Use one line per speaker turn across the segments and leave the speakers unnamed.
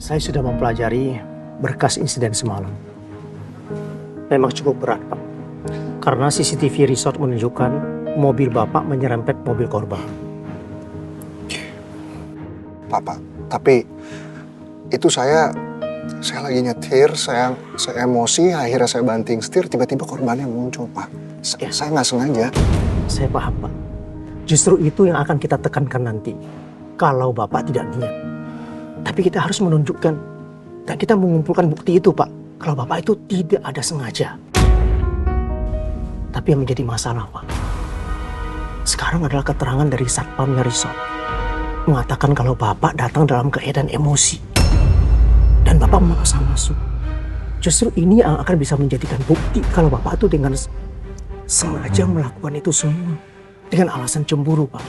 Saya sudah mempelajari berkas insiden semalam. Memang cukup berat, Pak. Karena CCTV resort menunjukkan mobil Bapak menyerempet mobil korban.
Pak, tapi itu saya lagi nyetir, saya emosi, akhirnya saya banting setir, tiba-tiba korbannya muncul, Pak. Saya nggak sengaja.
Saya paham, Pak. Justru itu yang akan kita tekankan nanti. Kalau Bapak tidak niat. Tapi kita harus menunjukkan dan kita mengumpulkan bukti itu, Pak. Kalau Bapak itu tidak ada sengaja. Tapi yang menjadi masalah, Pak, sekarang adalah keterangan dari satpamnya resort. Mengatakan kalau Bapak datang dalam keadaan emosi. Dan Bapak memaksa masuk. Justru ini yang akan bisa menjadikan bukti kalau Bapak itu dengan sengaja melakukan itu semua. Dengan alasan cemburu, Pak.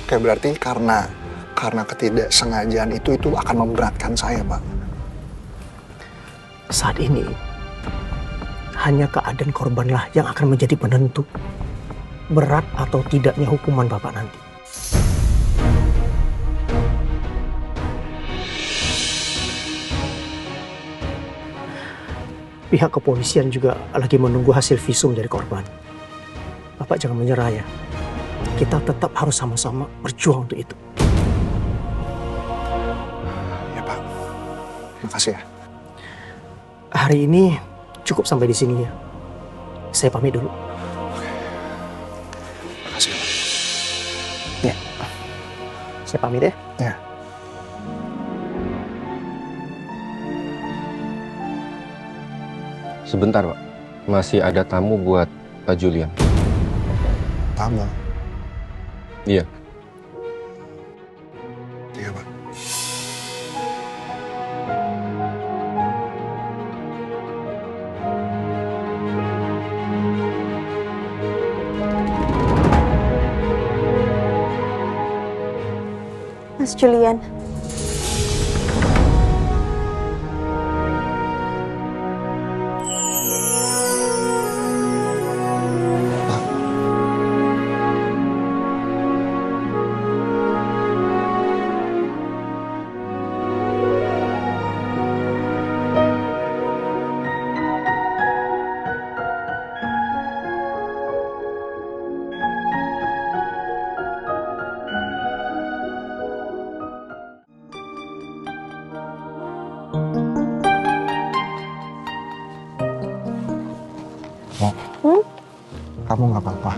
Oke, berarti karena ketidaksengajaan itu akan memberatkan saya, Pak.
Saat ini, hanya keadaan korbanlah yang akan menjadi penentu berat atau tidaknya hukuman Bapak nanti. Pihak kepolisian juga lagi menunggu hasil visum dari korban. Bapak jangan menyerah ya. Kita tetap harus sama-sama berjuang untuk itu.
Ya, Pak. Makasih ya.
Hari ini cukup sampai di sini ya. Saya pamit dulu.
Makasih, Pak.
Ya. Saya pamit ya.
Ya.
Sebentar, Pak. Masih ada tamu buat Pak Julian.
Tamu?
Iya.
Iya, Pak.
Mas Julian.
Kamu nggak apa-apa.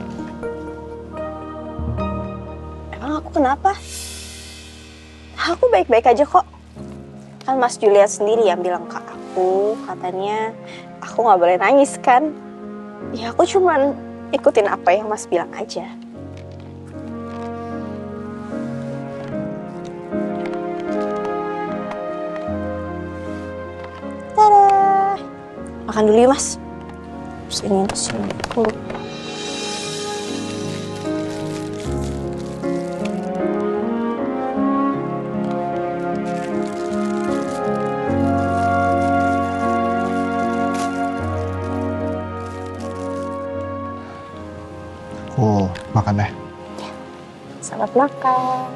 Emang aku kenapa? Aku baik-baik aja kok. Kan Mas Julian sendiri yang bilang ke aku, katanya aku nggak boleh nangis kan. Ya aku cuman ikutin apa yang Mas bilang aja. Tada! Makan dulu ya, Mas. Sini. Aku lupa.
Aku makan deh.
Selamat makan.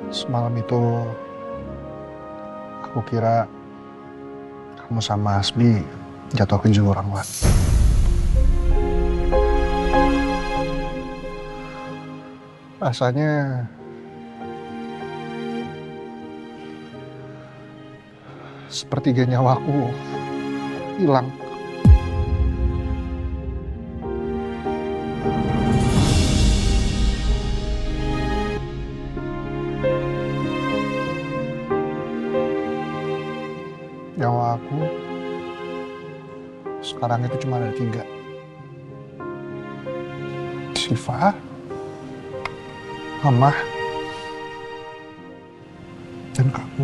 Semalam itu aku kira kamu sama Asbi jatuh ke jurang lah. Rasanya sepertiga nyawaku hilang. Nyawa aku sekarang itu cuma ada 3. Syifa, Mama, dan kamu.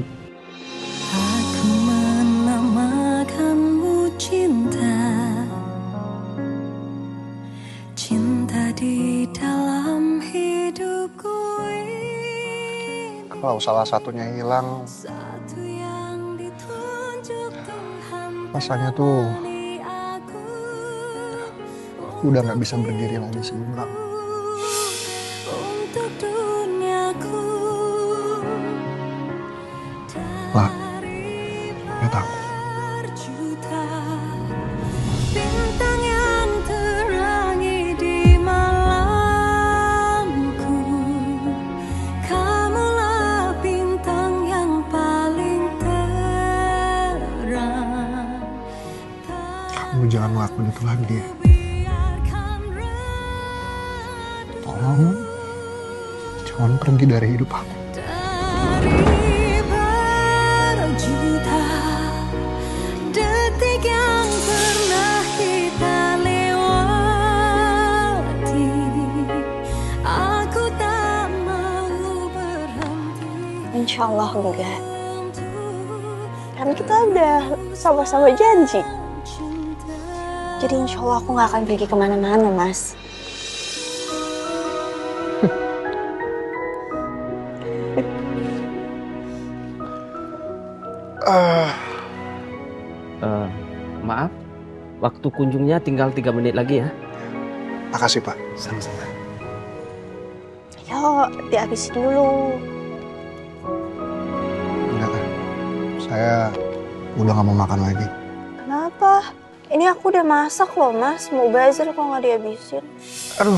Aku menamakanmu cinta, cinta di dalam hidupku ini.
Kalau salah satunya hilang,
Satu yang ditunjuk Tuhan
rasanya tuh
bagi aku
aku udah nggak bisa berdiri lagi sebentar.
untuk
Kamu jangan ngelakuin itu lagi ya.
biarkan redup
Tolong, jangan pergi dari hidup aku.
dari berjuta detik yang pernah kita lewati. Aku tak mau berhenti
Insya Allah enggak.
untuk
Kan kita udah sama-sama janji.
cinta.
Jadi insya Allah aku nggak akan pergi kemana-mana, Mas.
Maaf, waktu kunjungnya tinggal 3 menit lagi ya.
Makasih Pak.
Sama-sama.
Yo, dihabisin dulu.
Enggak, saya udah gak mau makan lagi.
Kenapa? Ini aku udah masak loh, Mas. Mau bazar kalau nggak dihabisin.
Aduh,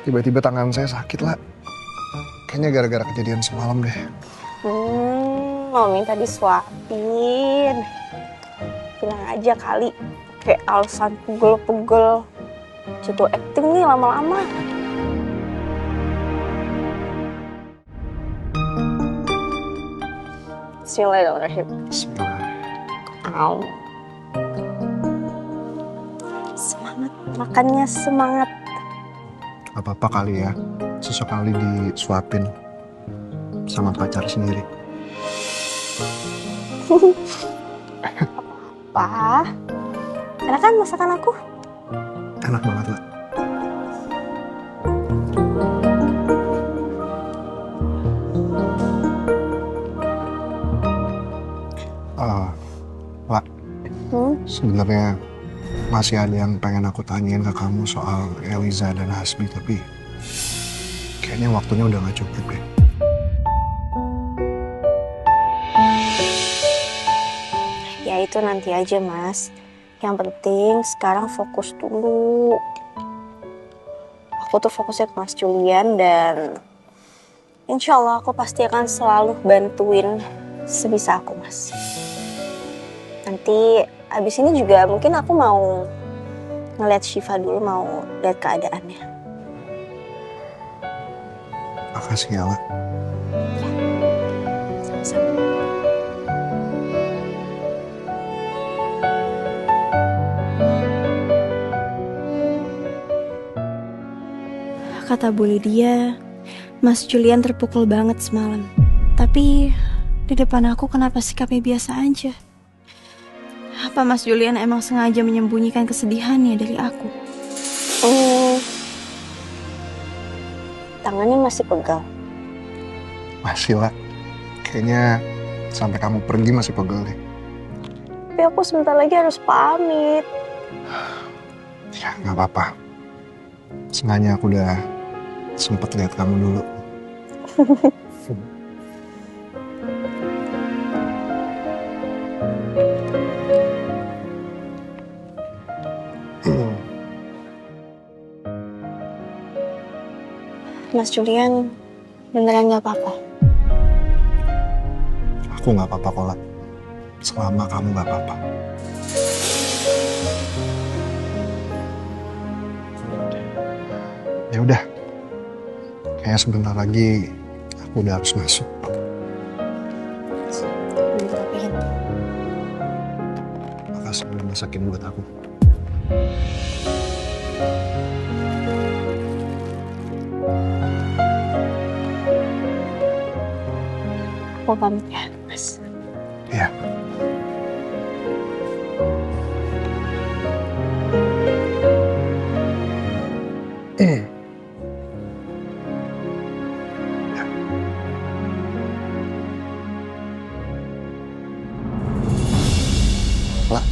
tiba-tiba tangan saya sakit lah. Kayaknya gara-gara kejadian semalam deh.
Mau minta disuapin. Bilang aja kali. Kayak alasan pegel-pegel. Jatuh acting nih lama-lama. Bismillahirrahmanirrahim.
Bismillah.
Au. Semangat, makannya semangat.
Gak apa-apa kali ya, sesekali disuapin sama pacar sendiri.
Pa, enak kan masakan aku?
Enak banget lah. Lah, sebenarnya masih ada yang pengen aku tanyain ke kamu soal Eliza dan Hasbi, tapi kayaknya waktunya udah gak cukup deh.
Ya itu nanti aja, Mas. Yang penting sekarang fokus dulu. Aku tuh fokusnya ke Mas Julian dan insya Allah aku pasti akan selalu bantuin sebisa aku, Mas. Nanti abis ini juga mungkin aku mau ngeliat Syifa dulu, mau lihat keadaannya.
Makasih ya, lah.
Sama-sama. Kata Bu Lydia, Mas Julian terpukul banget semalam. Tapi di depan aku kenapa sikapnya biasa aja? Apa Mas Julian emang sengaja menyembunyikan kesedihannya dari aku? Tangannya masih pegal.
Masih lah. Kayaknya sampai kamu pergi masih pegel deh.
Tapi aku sebentar lagi harus pamit.
Ya gak apa-apa. Sengaja aku udah sempet lihat kamu dulu.
Mas Julian beneran gak apa-apa?
Aku gak apa-apa kok, Lat. Selama kamu gak apa-apa. Ya udah. Kayaknya sebentar lagi aku udah harus masuk. Makasih udah masakin buat aku.
Aku pamit ya, Mas.
Iya. Lah.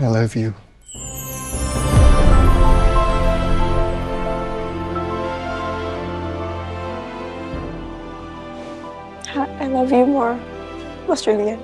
I love you.
I love you more, Mas Julian.